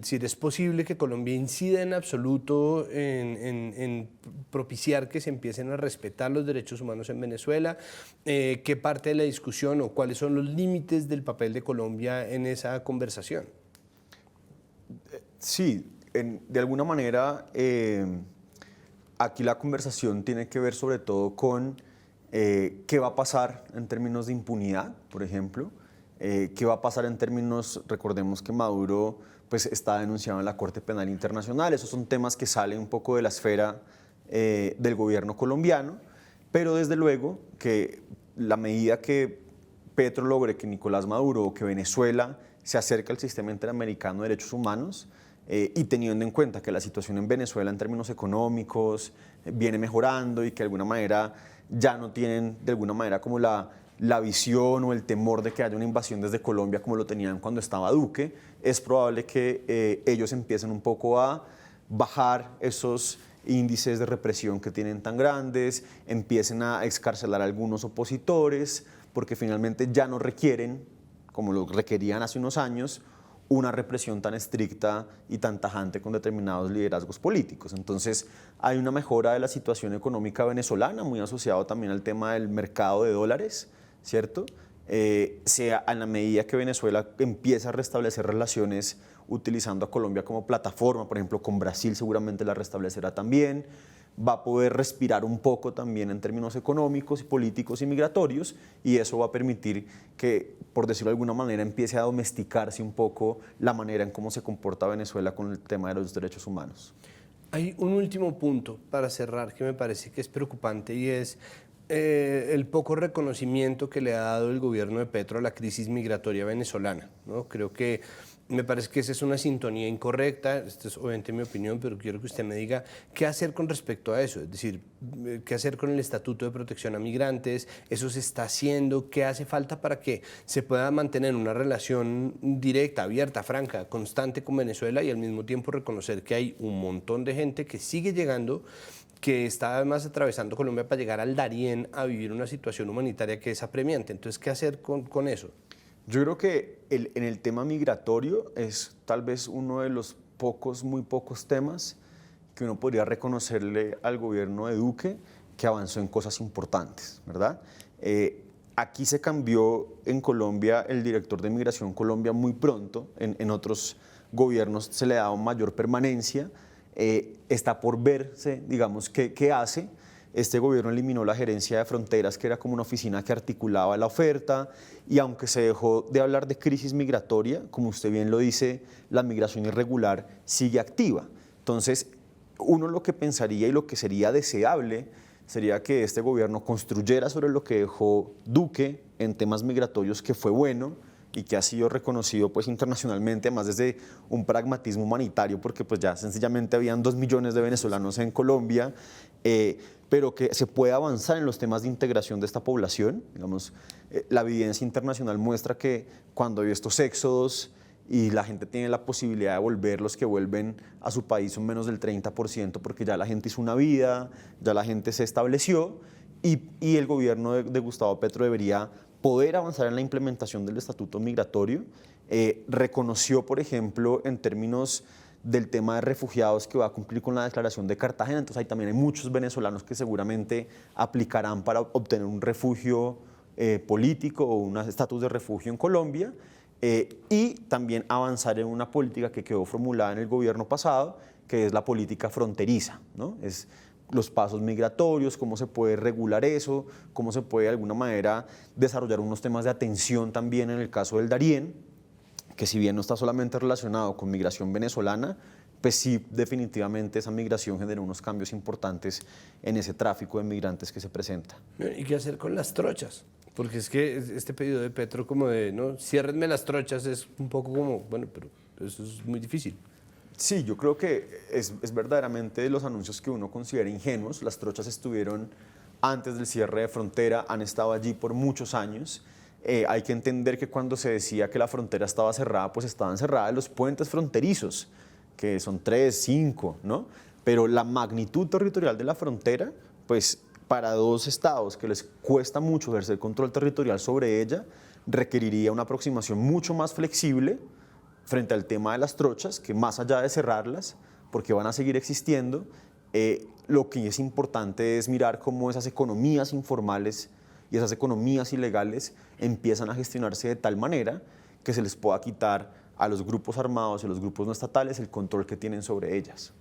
decir, ¿es posible que Colombia incida en absoluto en propiciar que se empiecen a respetar los derechos humanos en Venezuela? ¿Qué parte de la discusión o cuáles son los límites del papel de Colombia en esa conversación? Sí, de alguna manera aquí la conversación tiene que ver sobre todo con qué va a pasar en términos de impunidad, por ejemplo, qué va a pasar en términos, recordemos que Maduro pues, está denunciado en la Corte Penal Internacional, esos son temas que salen un poco de la esfera del gobierno colombiano, pero desde luego que la medida que Petro logre que Nicolás Maduro o que Venezuela se acerque al sistema interamericano de derechos humanos, y teniendo en cuenta que la situación en Venezuela en términos económicos viene mejorando y que de alguna manera ya no tienen de alguna manera como la visión o el temor de que haya una invasión desde Colombia como lo tenían cuando estaba Duque, es probable que ellos empiecen un poco a bajar esos índices de represión que tienen tan grandes, empiecen a excarcelar a algunos opositores, porque finalmente ya no requieren, como lo requerían hace unos años, una represión tan estricta y tan tajante con determinados liderazgos políticos. Entonces hay una mejora de la situación económica venezolana, muy asociado también al tema del mercado de dólares, ¿cierto? En la medida que Venezuela empieza a restablecer relaciones utilizando a Colombia como plataforma, por ejemplo, con Brasil seguramente la restablecerá también, va a poder respirar un poco también en términos económicos y políticos y migratorios, y eso va a permitir que, por decirlo de alguna manera, empiece a domesticarse un poco la manera en cómo se comporta Venezuela con el tema de los derechos humanos. Hay un último punto para cerrar que me parece que es preocupante y es el poco reconocimiento que le ha dado el gobierno de Petro a la crisis migratoria venezolana, ¿no? Creo que me parece que esa es una sintonía incorrecta, esta es obviamente mi opinión, pero quiero que usted me diga qué hacer con respecto a eso, es decir, qué hacer con el Estatuto de Protección a Migrantes, eso se está haciendo, qué hace falta para que se pueda mantener una relación directa, abierta, franca, constante con Venezuela y al mismo tiempo reconocer que hay un montón de gente que sigue llegando, que está además atravesando Colombia para llegar al Darién a vivir una situación humanitaria que es apremiante. Entonces, ¿qué hacer con eso? Yo creo que en el tema migratorio es tal vez uno de los muy pocos temas que uno podría reconocerle al gobierno de Duque que avanzó en cosas importantes, ¿verdad? Aquí se cambió en Colombia el director de Migración Colombia muy pronto, en otros gobiernos se le daba mayor permanencia, está por verse, digamos, qué hace. Este gobierno eliminó la gerencia de fronteras, que era como una oficina que articulaba la oferta, y aunque se dejó de hablar de crisis migratoria, como usted bien lo dice, la migración irregular sigue activa. Entonces, uno lo que pensaría y lo que sería deseable sería que este gobierno construyera sobre lo que dejó Duque en temas migratorios, que fue bueno y que ha sido reconocido pues internacionalmente, además desde un pragmatismo humanitario, porque pues ya sencillamente habían 2 millones de venezolanos en Colombia, pero que se puede avanzar en los temas de integración de esta población. Digamos, la evidencia internacional muestra que cuando hay estos éxodos y la gente tiene la posibilidad de volver, los que vuelven a su país son menos del 30%, porque ya la gente hizo una vida, ya la gente se estableció, y el gobierno de Gustavo Petro debería poder avanzar en la implementación del estatuto migratorio. Reconoció, por ejemplo, en términos del tema de refugiados, que va a cumplir con la declaración de Cartagena, entonces ahí también hay muchos venezolanos que seguramente aplicarán para obtener un refugio político o un estatus de refugio en Colombia, y también avanzar en una política que quedó formulada en el gobierno pasado, que es la política fronteriza, ¿no? Es los pasos migratorios, cómo se puede regular eso, cómo se puede de alguna manera desarrollar unos temas de atención también en el caso del Darién, que si bien no está solamente relacionado con migración venezolana, pues sí, definitivamente esa migración genera unos cambios importantes en ese tráfico de migrantes que se presenta. ¿Y qué hacer con las trochas? Porque es que este pedido de Petro como de, no, ciérrenme las trochas, es un poco como, bueno, pero eso es muy difícil. Sí, yo creo que es verdaderamente de los anuncios que uno considera ingenuos. Las trochas estuvieron antes del cierre de frontera, han estado allí por muchos años. Hay que entender que cuando se decía que la frontera estaba cerrada, pues estaban cerradas los puentes fronterizos, que son 3, 5, ¿no? Pero la magnitud territorial de la frontera, pues para 2 estados que les cuesta mucho ejercer control territorial sobre ella, requeriría una aproximación mucho más flexible frente al tema de las trochas, que más allá de cerrarlas, porque van a seguir existiendo, lo que es importante es mirar cómo esas economías informales y esas economías ilegales empiezan a gestionarse de tal manera que se les pueda quitar a los grupos armados y a los grupos no estatales el control que tienen sobre ellas.